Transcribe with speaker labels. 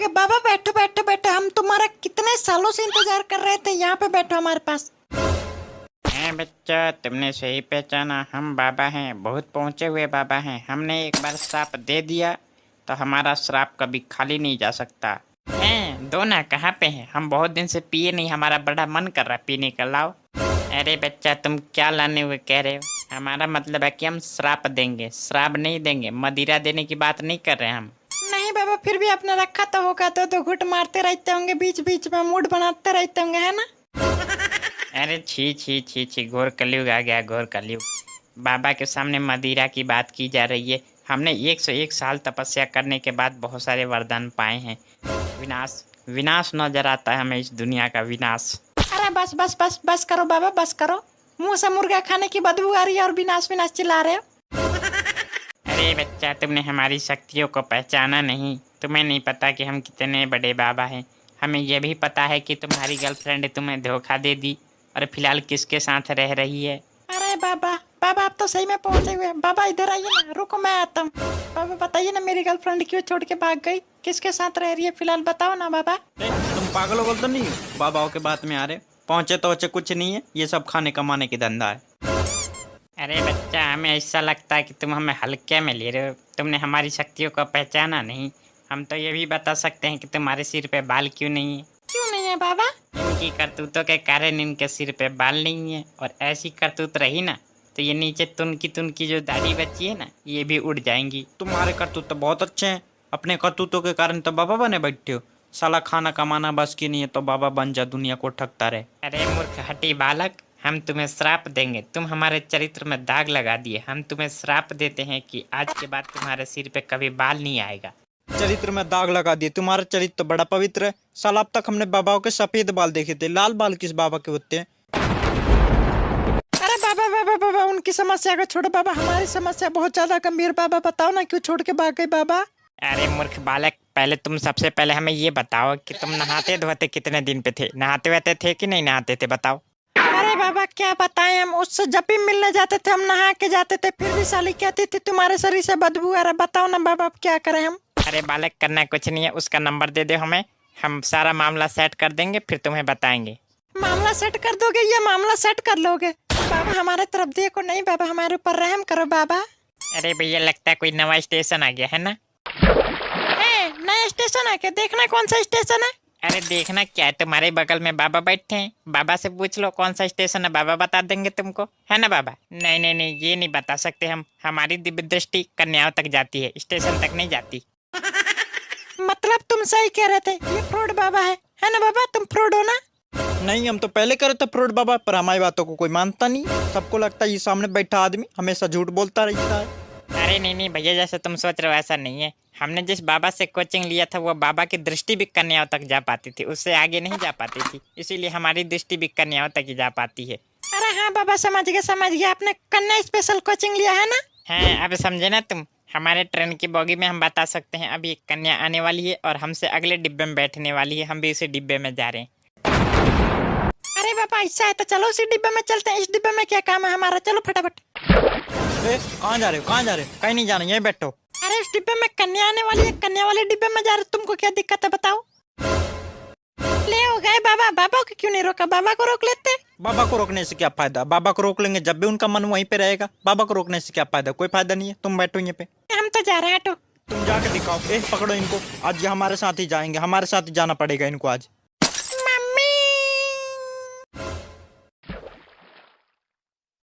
Speaker 1: गए। बाबा बैठो बैठो बैठो, हम तुम्हारा कितने सालों से इंतजार कर रहे थे। यहाँ पे बैठो हमारे पास।
Speaker 2: बच्चा, तुमने सही पहचाना, हम बाबा हैं, बहुत पहुँचे हुए बाबा हैं। हमने एक बार श्राप दे दिया तो हमारा श्राप कभी खाली नहीं जा सकता। हैं दो ना, कहाँ पे हैं? हम बहुत दिन से पिए नहीं, हमारा बड़ा मन कर रहा है पीने का, लाओ। अरे बच्चा, तुम क्या लाने हुए कह रहे हो? हमारा मतलब है कि हम श्राप देंगे, श्राप नहीं देंगे। मदिरा देने की बात नहीं कर रहे हम।
Speaker 1: नहीं बाबा, फिर भी आपने रखा तो होगा, तो घुट मारते रहते होंगे, बीच बीच में मूड बनाते रहते होंगे, है ना?
Speaker 2: अरे छी छी छी छी, घोर कलयुग आ गया, घोर कलयुग। बाबा के सामने मदिरा की बात की जा रही है। हमने 101 साल तपस्या करने के बाद बहुत सारे वरदान पाए हैं। विनाश विनाश नजर आता है हमें, इस दुनिया का विनाश।
Speaker 1: अरे बस बस बस बस करो बाबा, बस करो। मुंह से मुर्गा खाने की बदबू आ रही है और विनाश विनाश चिल्ला रहे हो।
Speaker 2: अरे बच्चा, तुमने हमारी शक्तियों को पहचाना नहीं। तुम्हें नहीं पता कि हम कितने बड़े बाबा हैं। हमें यह भी पता है कि तुम्हारी गर्लफ्रेंड तुम्हें धोखा दे दी और फिलहाल किसके साथ रह रही है।
Speaker 1: अरे बाबा, बाबा आप तो सही में पहुंचे हुए हैं। बाबा इधर आइए ना, रुको मैं आता हूँ। बाबा बताइए ना, मेरी गर्लफ्रेंड क्यों छोड़ के भाग गई? किसके साथ रह रही है फिलहाल, बताओ ना बाबा।
Speaker 3: तुम पागल हो तो नहीं हो? बाबाओं के बात में आ रहे पहुंचे तो वच्चे कुछ नहीं है, ये सब खाने कमाने की धंधा है।
Speaker 2: अरे बच्चा, हमें ऐसा लगता है कि तुम हमें हल्के में ले रहे हो। तुमने हमारी शक्तियों को पहचाना नहीं। हम तो ये भी बता सकते हैं कि तुम्हारे सिर पे बाल क्यों नहीं है।
Speaker 1: क्यों नहीं है बाबा?
Speaker 2: इनकी करतूतों के कारण इनके सिर पे बाल नहीं है, और ऐसी करतूत रही ना तो ये नीचे तुनकी तुनकी जो दाढ़ी बची है ना, ये भी उड़ जाएंगी।
Speaker 3: तुम्हारे करतूत तो बहुत अच्छे हैं, अपने करतूतों के कारण तो बाबा बने बैठे हो। साला खाना कमाना बस की नहीं है तो बाबा बन जा, दुनिया को ठगता रहे।
Speaker 2: अरे मूर्ख हठी बालक, हम तुम्हें श्राप देंगे। तुम हमारे चरित्र में दाग लगा दिए। हम तुम्हें श्राप देते हैं कि आज के बाद तुम्हारे सिर पे कभी बाल नहीं आएगा।
Speaker 3: चरित्र में दाग लगा दिए? तुम्हारा चरित्र तो बड़ा पवित्र है। साला अब तक हमने बाबाओं के सफेद बाल देखे थे, लाल बाल किस बाबा के होते हैं?
Speaker 1: अरे बाबा बाबा बाबा, उनकी समस्या को छोड़ो बाबा, हमारी समस्या बहुत ज्यादा गंभीर। बाबा बताओ ना, क्यों छोड़ के भाग गई बाबा?
Speaker 2: अरे मूर्ख बालक, पहले तुम सबसे पहले हमें ये बताओ कि तुम नहाते धोते कितने दिन पे थे? नहाते वहते थे कि नहीं नहाते थे, बताओ।
Speaker 1: अरे बाबा क्या बताएं, हम उससे जब भी मिलने जाते थे हम नहा के जाते थे, फिर भी साली कहती थी तुम्हारे शरीर से बदबू आ रहा। बताओ ना बाबा, अब क्या करें हम?
Speaker 2: अरे बालक, करना कुछ नहीं है, उसका नंबर दे दो हमें, हम सारा मामला सेट कर देंगे, फिर तुम्हें बताएंगे।
Speaker 1: मामला सेट कर दोगे? ये मामला सेट कर लोगे? बाबा हमारे तरफ देखो, नहीं बाबा हमारे ऊपर रहम करो बाबा।
Speaker 2: अरे भैया, लगता है कोई नया स्टेशन आ गया है ना।
Speaker 1: नया स्टेशन है क्या? देखना कौन सा स्टेशन है।
Speaker 2: अरे देखना क्या है, तुम्हारे बगल में बाबा बैठे हैं। बाबा से पूछ लो कौन सा स्टेशन है, बाबा बता देंगे तुमको, है ना बाबा? नहीं नहीं नहीं, ये नहीं बता सकते हम। हमारी दिव्य दृष्टि कन्याओं तक जाती है, स्टेशन तक नहीं जाती।
Speaker 1: मतलब तुम सही कह रहे थे, ये फ्रॉड बाबा है ना बाबा? तुम फ्रॉड हो ना?
Speaker 3: नहीं, हम तो पहले करे थे फ्रॉड बाबा, पर हमारी बातों को कोई मानता नहीं। सबको लगता है ये सामने बैठा आदमी हमेशा झूठ बोलता रहता है।
Speaker 2: अरे नहीं नहीं भैया, जैसे तुम सोच रहे हो ऐसा नहीं है। हमने जिस बाबा से कोचिंग लिया था वो बाबा की दृष्टि भी कन्याओं तक जा पाती थी, उससे आगे नहीं जा पाती थी, इसीलिए हमारी दृष्टि भी कन्याओं तक ही जा पाती है।
Speaker 1: अरे हाँ बाबा, समझ गया समझ गया, आपने कन्या स्पेशल कोचिंग लिया है ना?
Speaker 2: हाँ, अब समझे ना तुम। हमारे ट्रेन की बोगी में हम बता सकते हैं अभी एक कन्या आने वाली है और हमसे अगले डिब्बे में बैठने वाली है। हम भी उसी डिब्बे में जा रहे हैं।
Speaker 1: अरे बाबा ऐसा है तो चलो उसी डिब्बे में चलते हैं। इस डिब्बे में क्या काम है हमारा? चलो फटाफट।
Speaker 3: कहाँ जा रहे हो, कहाँ जा रहे हो? कहीं नहीं जाना, यहीं बैठो।
Speaker 1: अरे इस डिब्बे में कन्या आने वाली है, कन्या वाले डिब्बे में जा रहे, तुमको क्या दिक्कत है बताओ? ले हो गए बाबा, बाबा को क्यों नहीं रोका? बाबा को रोक लेते।
Speaker 3: बाबा को रोकने से क्या फायदा? बाबा को रोक लेंगे जब भी उनका मन वहीं पे रहेगा। बाबा को रोकने से क्या फायदा? कोई फायदा नहीं है, तुम बैठो यहीं पे।
Speaker 1: हम तो जा रहे हैं, हटो।
Speaker 3: तुम जाके दिखाओ। पकड़ो इनको, आज ये हमारे साथ ही जाएंगे, हमारे साथ ही जाना पड़ेगा इनको आज।